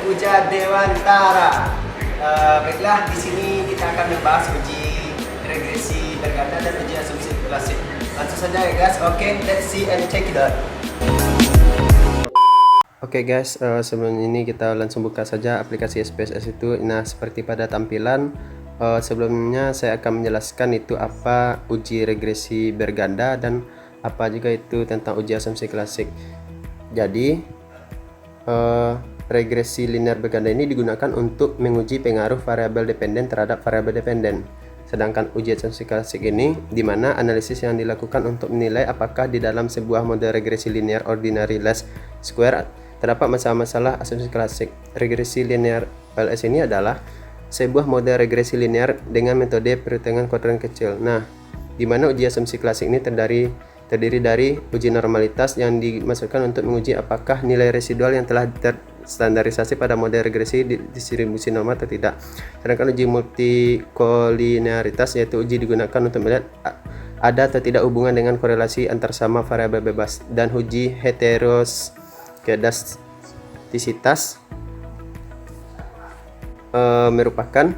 Puja Dewantara. Baiklah, di sini kita akan membahas uji regresi berganda dan uji asumsi klasik. Langsung saja ya guys. Oke, let's see and check it out. Oke guys, sebelum ini kita langsung buka saja aplikasi SPSS itu. Nah, seperti pada tampilan, sebelumnya saya akan menjelaskan itu apa uji regresi berganda dan apa juga itu tentang uji asumsi klasik. Jadi, regresi linear berganda ini digunakan untuk menguji pengaruh variabel dependen terhadap variabel dependen. Sedangkan uji asumsi klasik ini di mana analisis yang dilakukan untuk menilai apakah di dalam sebuah model regresi linear ordinary least square terdapat masalah-masalah asumsi klasik. Regresi linear LS ini adalah sebuah model regresi linear dengan metode perhitungan kuadran kecil. Nah, di mana uji asumsi klasik ini terdiri dari uji normalitas yang dimasukkan untuk menguji apakah nilai residual yang telah terstandarisasi pada model regresi distribusi normal atau tidak. Sedangkan uji multikolinearitas yaitu uji digunakan untuk melihat ada atau tidak hubungan dengan korelasi antar sama variabel bebas. Dan uji heteroskedastisitas merupakan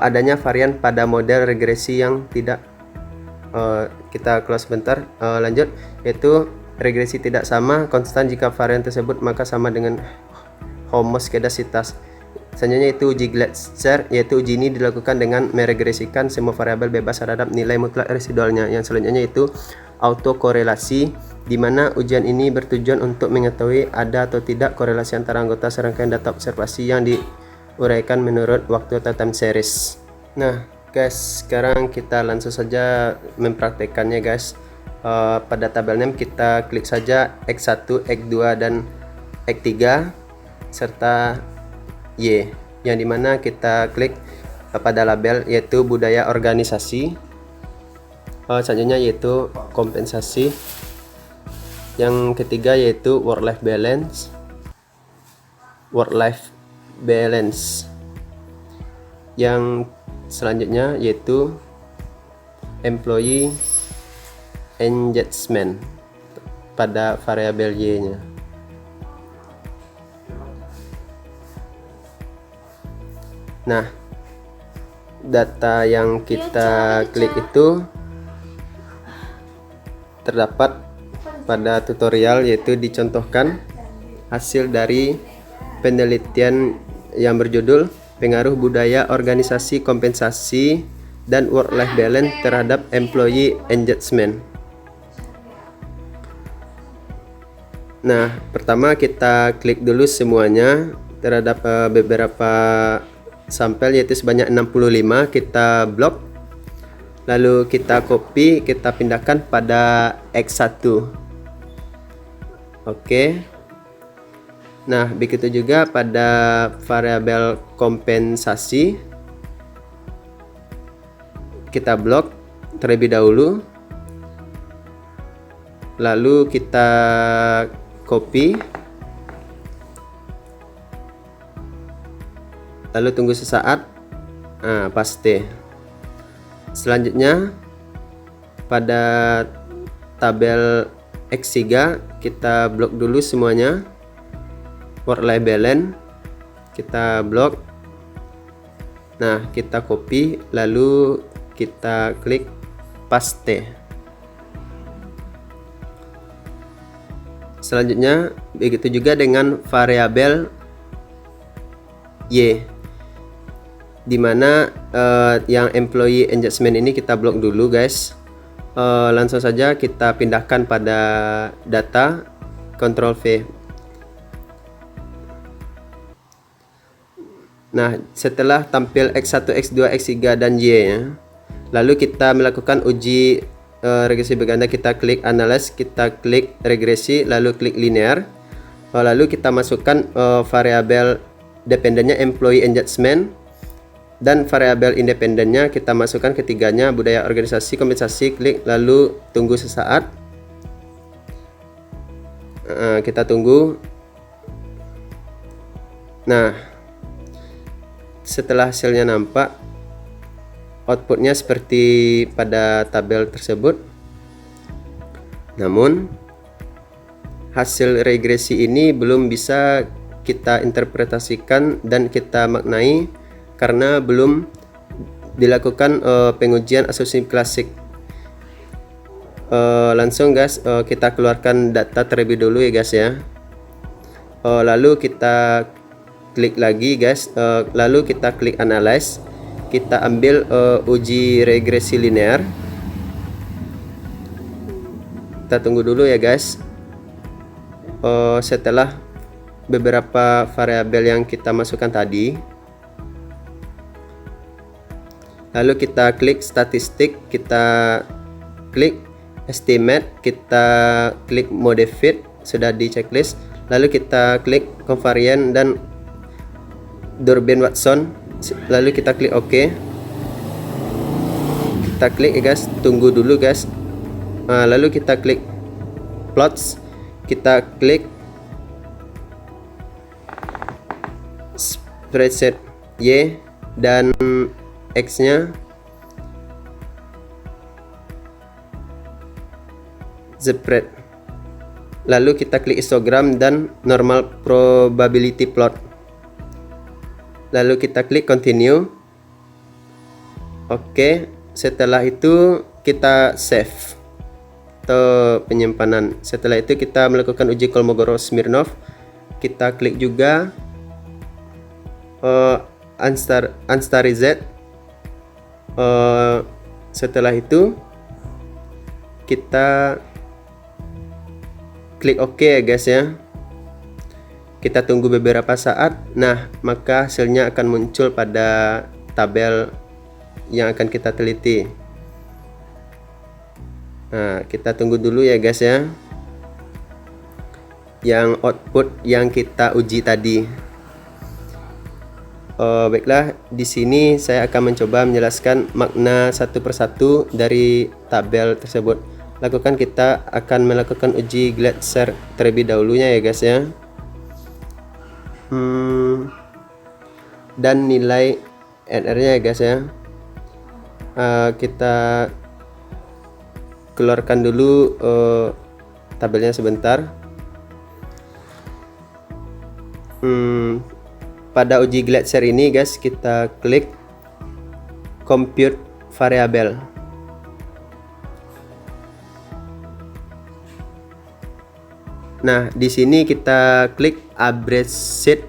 adanya varian pada model regresi yang tidak kita close bentar, lanjut, yaitu regresi tidak sama konstan jika varian tersebut maka sama dengan homoskedasitas. Selanjutnya itu uji Glatzer, yaitu uji ini dilakukan dengan meregresikan semua variabel bebas terhadap nilai mutlak residualnya. Yang selanjutnya itu autokorelasi, di mana ujian ini bertujuan untuk mengetahui ada atau tidak korelasi antara anggota serangkaian data observasi yang diuraikan menurut waktu atau time series. Nah guys, sekarang kita langsung saja mempraktekannya guys. Pada tabel name kita klik saja X1, X2 dan X3 serta Y, yang dimana kita klik pada label yaitu budaya organisasi. Selanjutnya yaitu kompensasi. Yang ketiga yaitu work life balance. Yang selanjutnya yaitu employee engagement pada variabel Y-nya. Nah, data yang kita klik itu terdapat pada tutorial, yaitu dicontohkan hasil dari penelitian yang berjudul pengaruh budaya organisasi kompensasi dan work life balance terhadap employee engagement. Nah, pertama kita klik dulu semuanya terhadap beberapa sampel, yaitu sebanyak 65 kita blok, lalu kita copy, kita pindahkan pada X1. Oke. Nah, begitu juga pada variabel kompensasi kita blok terlebih dahulu, lalu kita copy, lalu tunggu sesaat, paste. Selanjutnya pada tabel X3 kita blok dulu semuanya, work life balance kita blok. Nah, kita copy lalu kita klik paste. Selanjutnya begitu juga dengan variabel Y, dimana yang employee engagement ini kita blok dulu guys. Langsung saja kita pindahkan pada data, Ctrl V. Nah, setelah tampil X1, X2, X3 dan Y ya, lalu kita melakukan uji regresi berganda. Kita klik analyze, kita klik regresi, lalu klik linear, lalu kita masukkan variabel dependennya employee engagement, dan variabel independennya kita masukkan ketiganya budaya organisasi kompensasi. Klik lalu tunggu sesaat, kita tunggu. Nah, setelah hasilnya nampak, outputnya seperti pada tabel tersebut. Namun hasil regresi ini belum bisa kita interpretasikan dan kita maknai karena belum dilakukan pengujian asumsi klasik. Langsung guys, kita keluarkan data terlebih dulu ya guys ya. Lalu kita klik lagi guys, lalu kita klik analyze, kita ambil uji regresi linear. Kita tunggu dulu ya guys. Setelah beberapa variabel yang kita masukkan tadi, lalu kita klik statistik, kita klik estimate, kita klik modify, sudah di checklist, lalu kita klik covariance dan Durbin-Watson, lalu kita klik OK. Kita klik ya guys, tunggu dulu guys. Lalu kita klik plots, kita klik spreadsheet Y dan X nya spread, lalu kita klik histogram dan normal probability plot, lalu kita klik continue. Oke, setelah itu kita save atau penyimpanan. Setelah itu kita melakukan uji Kolmogorov-Smirnov, kita klik juga unstarized. Setelah itu kita klik OK ya guys ya. Kita tunggu beberapa saat. Nah, maka hasilnya akan muncul pada tabel yang akan kita teliti. Nah, kita tunggu dulu ya guys ya. Yang output yang kita uji tadi. Baiklah, di sini saya akan mencoba menjelaskan makna satu persatu dari tabel tersebut. Kita akan melakukan uji Glatzer terlebih dahulunya ya guys ya. Dan nilai NR-nya ya guys ya. Kita keluarkan dulu tabelnya sebentar. Pada uji Glatzer ini guys, kita klik compute variable. Nah, di sini kita klik average sheet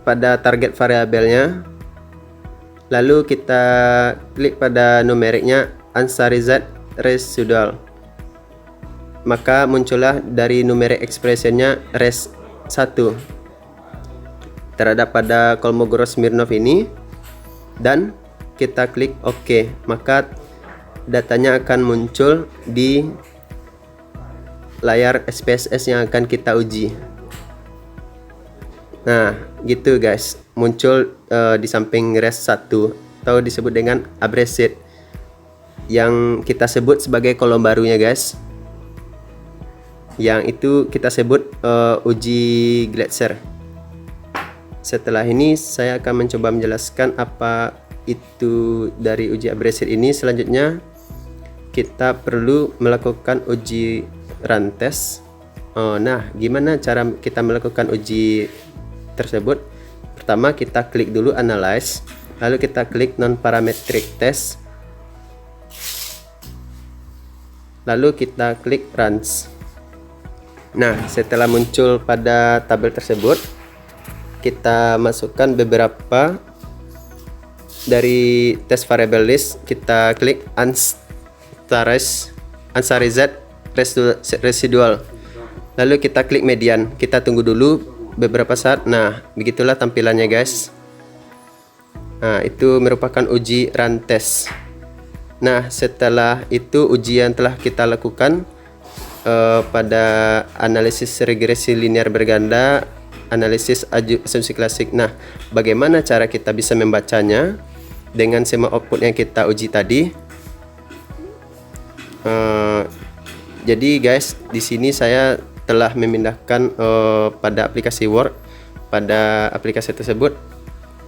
pada target variabelnya. Lalu kita klik pada numeriknya unsarized residual. Maka muncullah dari numerik expressionnya res 1 terhadap pada Kolmogorov-Smirnov ini, dan kita klik OK. Maka datanya akan muncul di layar SPSS yang akan kita uji. Nah, gitu guys, muncul di samping res 1 atau disebut dengan average sheet yang kita sebut sebagai kolom barunya guys. Yang itu kita sebut uji Glatzer. Setelah ini saya akan mencoba menjelaskan apa itu dari uji average sheet ini. Selanjutnya kita perlu melakukan uji run test. Nah, gimana cara kita melakukan uji tersebut? Pertama, kita klik dulu analyze, lalu kita klik non parametric test, lalu kita klik runs. Nah, setelah muncul pada tabel tersebut, kita masukkan beberapa dari test variable list. Kita klik unsarized residual, lalu kita klik median. Kita tunggu dulu beberapa saat. Nah, begitulah tampilannya guys. Nah, itu merupakan uji run test. Nah, setelah itu ujian telah kita lakukan pada analisis regresi linear berganda, analisis asumsi klasik. Nah, bagaimana cara kita bisa membacanya dengan semua output yang kita uji tadi? Jadi guys, di sini saya telah memindahkan pada aplikasi Word. Pada aplikasi tersebut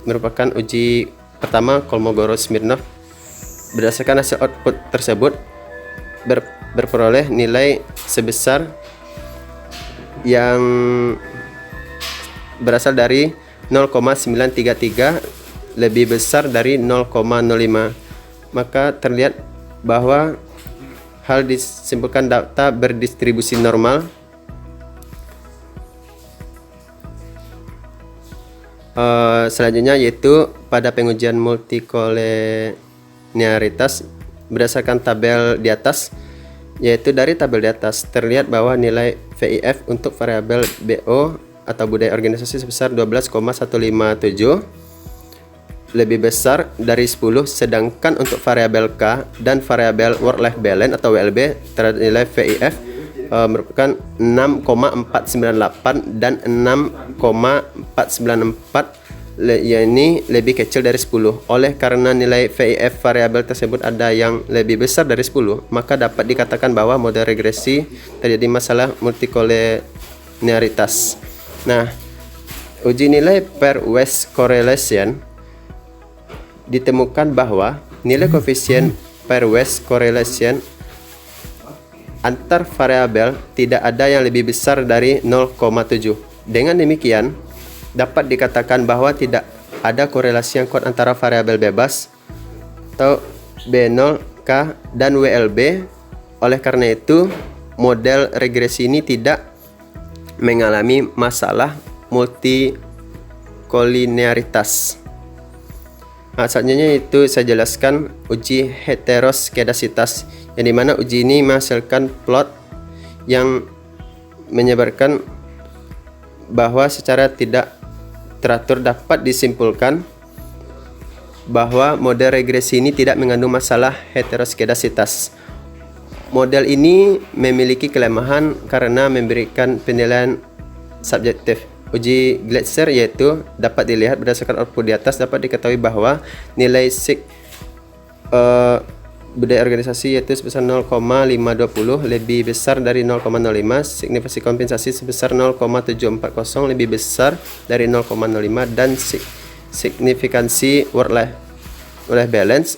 merupakan uji pertama Kolmogorov-Smirnov. Berdasarkan hasil output tersebut berperoleh nilai sebesar yang berasal dari 0,933 lebih besar dari 0,05, maka terlihat bahwa hal disimpulkan data berdistribusi normal. Selanjutnya yaitu pada pengujian multikolenialitas berdasarkan tabel di atas, yaitu dari tabel di atas terlihat bahwa nilai VIF untuk variabel BO atau budaya organisasi sebesar 12,157 lebih besar dari 10, sedangkan untuk variabel K dan variabel work life balance atau WLB terhadap nilai VIF merupakan 6,498 dan 6,494, yakni lebih kecil dari 10. Oleh karena nilai VIF variabel tersebut ada yang lebih besar dari 10, maka dapat dikatakan bahwa model regresi terjadi masalah multikolenialitas. Nah, uji nilai pairwise correlation ditemukan bahwa nilai koefisien pairwise correlation antar variabel tidak ada yang lebih besar dari 0,7. Dengan demikian, dapat dikatakan bahwa tidak ada korelasi yang kuat antara variabel bebas atau B0, K, dan WLB. Oleh karena itu, model regresi ini tidak mengalami masalah multikolenialitas. Selanjutnya itu saya jelaskan uji heteroskedasitas, yang dimana uji ini menghasilkan plot yang menyebarkan bahwa secara tidak teratur dapat disimpulkan bahwa model regresi ini tidak mengandung masalah heteroskedasitas. Model ini memiliki kelemahan karena memberikan penilaian subjektif. Uji Glatzer yaitu dapat dilihat berdasarkan output di atas, dapat diketahui bahwa nilai sig budaya organisasi yaitu sebesar 0,520 lebih besar dari 0,05, signifikasi kompensasi sebesar 0,740 lebih besar dari 0,05, dan signifikansi work life balance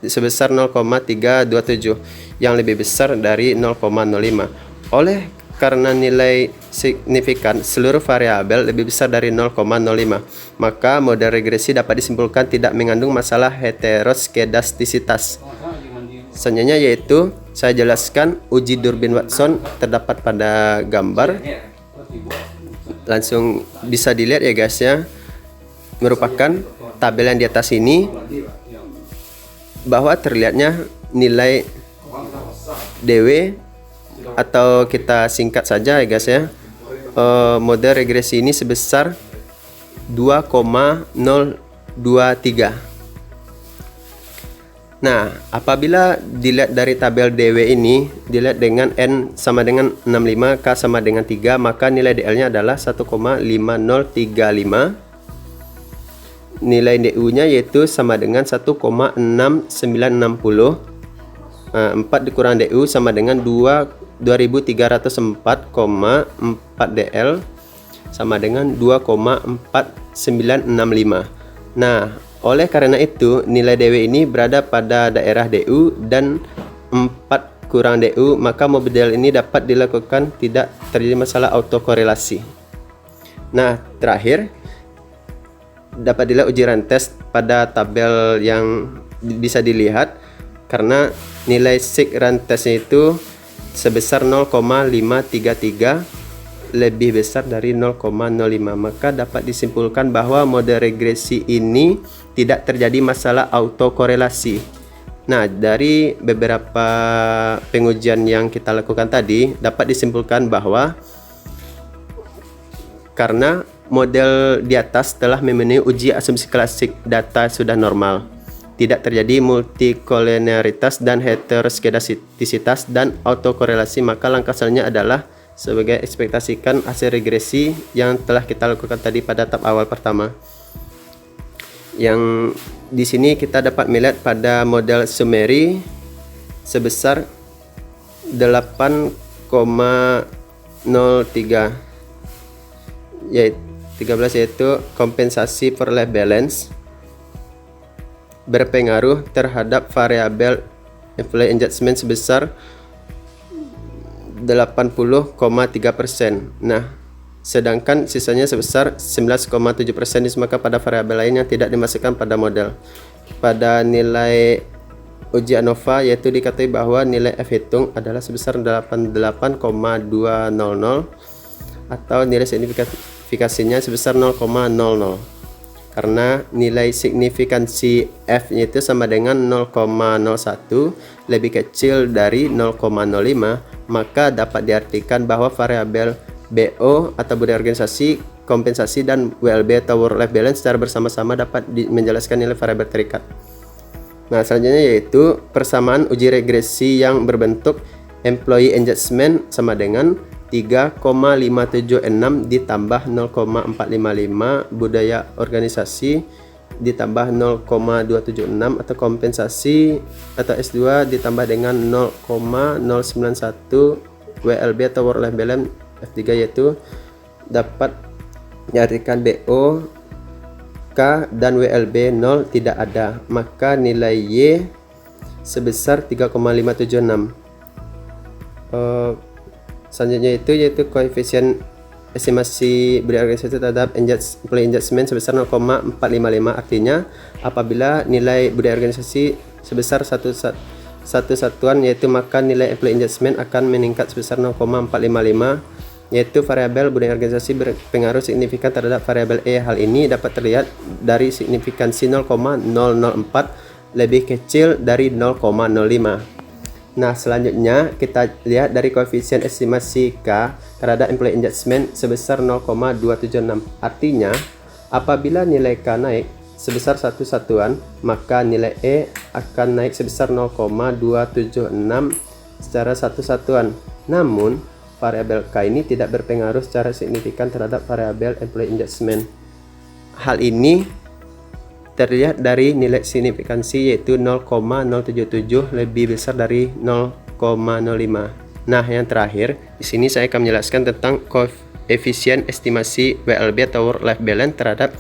sebesar 0,327 yang lebih besar dari 0,05. Oleh karena nilai signifikan seluruh variabel lebih besar dari 0,05, maka model regresi dapat disimpulkan tidak mengandung masalah heteroskedastisitas. Selanjutnya yaitu saya jelaskan uji Durbin-Watson terdapat pada gambar. Langsung bisa dilihat ya guys ya, merupakan tabel yang di atas ini, bahwa terlihatnya nilai DW atau kita singkat saja ya guys ya, model regresi ini sebesar 2,023. Nah, apabila dilihat dari tabel DW ini, dilihat dengan N sama dengan 65, K sama dengan 3, maka nilai DL-nya adalah 1,5035. Nilai DU-nya yaitu sama dengan 1,6960. 4 dikurang DU sama dengan 2304,4 DL sama dengan 2,4965. Nah, oleh karena itu nilai DW ini berada pada daerah DU dan 4 kurang DU, maka model ini dapat dilakukan tidak terjadi masalah autokorelasi. Nah, terakhir dapat dilihat uji rantes pada tabel yang bisa dilihat, karena nilai sig rantesnya itu sebesar 0,533 lebih besar dari 0,05, maka dapat disimpulkan bahwa model regresi ini tidak terjadi masalah autokorelasi. Nah, dari beberapa pengujian yang kita lakukan tadi dapat disimpulkan bahwa karena model di atas telah memenuhi uji asumsi klasik data sudah normal, tidak terjadi multikolenialitas dan heteroskedastisitas dan autokorelasi, maka langkah selanjutnya adalah sebagai ekspektasikan hasil regresi yang telah kita lakukan tadi pada tahap awal pertama. Yang di sini kita dapat melihat pada model summary sebesar 8,03 yaitu 13, yaitu kompensasi per life balance berpengaruh terhadap variabel employee engagement sebesar 2,0 80,3%. Nah, sedangkan sisanya sebesar 11,7% disebabkan pada variabel lain yang tidak dimasukkan pada model. Pada nilai uji ANOVA yaitu diketahui bahwa nilai F hitung adalah sebesar 88,200 atau nilai signifikasinya sebesar 0,00 karena nilai signifikansi F itu sama dengan 0,01 lebih kecil dari 0,05, maka dapat diartikan bahwa variabel BO atau budaya organisasi, kompensasi, dan WLB atau work life balance secara bersama-sama dapat menjelaskan nilai variabel terikat. Nah, selanjutnya yaitu persamaan uji regresi yang berbentuk employee engagement sama dengan 3,576 ditambah 0,455 budaya organisasi ditambah 0,276 atau kompensasi atau S2 ditambah dengan 0,091 WLB atau work life balance F3 yaitu dapat diartikan BO K dan WLB 0 tidak ada, maka nilai Y sebesar 3,576. Selanjutnya yaitu koefisien estimasi budaya organisasi terhadap employee engagement sebesar 0,455. Artinya apabila nilai budaya organisasi sebesar satu satuan yaitu maka nilai employee engagement akan meningkat sebesar 0,455, yaitu variabel budaya organisasi berpengaruh signifikan terhadap variabel E. Hal ini dapat terlihat dari signifikansi 0,004 lebih kecil dari 0,05. Nah, selanjutnya kita lihat dari koefisien estimasi K terhadap employee engagement sebesar 0,276. Artinya, apabila nilai K naik sebesar satu satuan, maka nilai E akan naik sebesar 0,276 secara satu satuan. Namun, variabel K ini tidak berpengaruh secara signifikan terhadap variabel employee engagement. Hal ini terlihat dari nilai signifikansi yaitu 0,077 lebih besar dari 0,05. Nah, yang terakhir di sini saya akan menjelaskan tentang koefisien estimasi WLB atau work life balance terhadap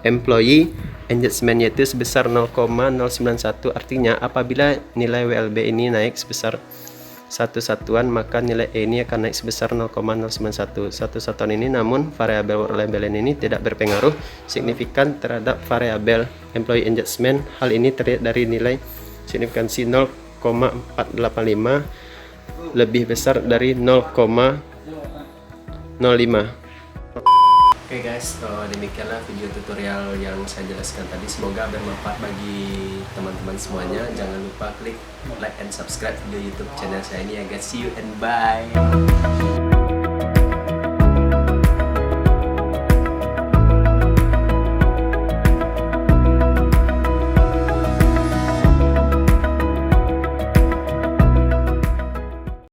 employee engagement yaitu sebesar 0,091. Artinya apabila nilai WLB ini naik sebesar satu satuan, maka nilai E ini akan naik sebesar 0,091 satu satuan ini. Namun variabel work life balance ini tidak berpengaruh signifikan terhadap variabel employee engagement. Hal ini terlihat dari nilai signifikansi 0,485 lebih besar dari 0,05. Oke guys, demikianlah video tutorial yang saya jelaskan tadi. Semoga bermanfaat bagi teman-teman semuanya. Jangan lupa klik like and subscribe video YouTube channel saya ini ya guys. See you and bye.